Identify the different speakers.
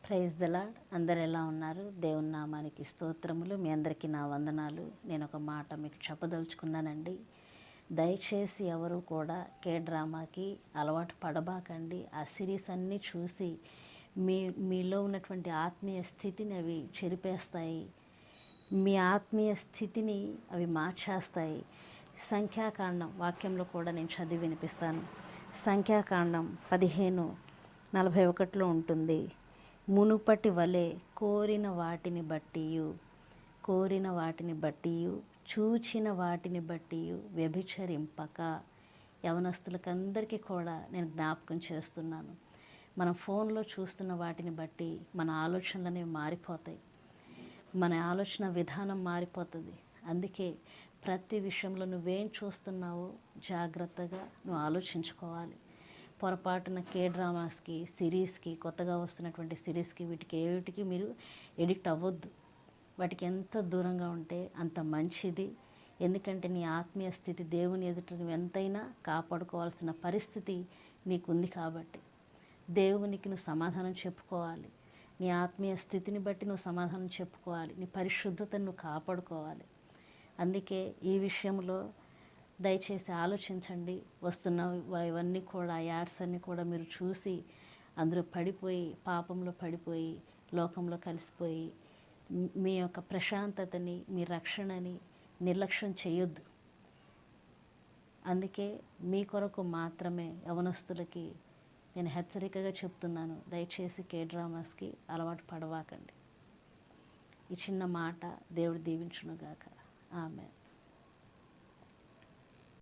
Speaker 1: Praise the lord. అందరు ఎలా ఉన్నారు? దేవుని నామానికి స్తోత్రములు. మీ అందరికీ నా వందనాలు. నేను ఒక మాట మీకు చెప్పదలుచుకున్నానండి. దయచేసి ఎవరు కూడా డ్రామాకి అలవాటు పడబాకండి. ఆ సిరీస్ అన్నీ చూసి మీలో ఉన్నటువంటి ఆత్మీయ స్థితిని అవి చెరిపేస్తాయి. మీ ఆత్మీయ స్థితిని అవి మార్చేస్తాయి. సంఖ్యాకాండం వాక్యంలో కూడా నేను చదివి వినిపిస్తాను. సంఖ్యాకాండం 15:41 ఉంటుంది. మునుపటి వలె కోరిన వాటిని బట్టియు చూచిన వాటిని బట్టియు వ్యభిచరింపక. యవనస్తులకందరికీ కూడా నేను జ్ఞాపకం చేస్తున్నాను. మన ఫోన్లో చూస్తున్న వాటిని బట్టి మన ఆలోచనలు అనేవి మారిపోతాయి. మన ఆలోచన విధానం మారిపోతుంది. అందుకే ప్రతి విషయంలో నువ్వేం చూస్తున్నావో జాగ్రత్తగా నువ్వు ఆలోచించుకోవాలి. పొరపాటున డ్రామాస్కి, సిరీస్కి, కొత్తగా వస్తున్నటువంటి సిరీస్కి వీటికి మీరు ఎడిక్ట్ అవ్వద్దు. వాటికి ఎంత దూరంగా ఉంటే అంత మంచిది. ఎందుకంటే నీ ఆత్మీయ స్థితి దేవుని ఎదుట నువ్వు ఎంతైనా కాపాడుకోవాల్సిన పరిస్థితి నీకుంది. కాబట్టి దేవునికి నువ్వు సమాధానం చెప్పుకోవాలి. నీ ఆత్మీయ స్థితిని బట్టి నువ్వు సమాధానం చెప్పుకోవాలి. నీ పరిశుద్ధతను నువ్వు కాపాడుకోవాలి. అందుకే ఈ విషయంలో దయచేసి ఆలోచించండి. వస్తున్న ఇవన్నీ కూడా యాడ్స్ అన్నీ కూడా మీరు చూసి అందులో పడిపోయి, పాపంలో పడిపోయి, లోకంలో కలిసిపోయి మీ యొక్క ప్రశాంతతని, మీ రక్షణని నిర్లక్ష్యం చేయొద్దు. అందుకే మీ కొరకు మాత్రమే యవనస్తులకి నేను హెచ్చరికగా చెప్తున్నాను. దయచేసి డ్రామాస్కి అలవాటు పడవాకండి. ఈ చిన్న మాట దేవుడు దీవించునుగాక. ఆమెన్.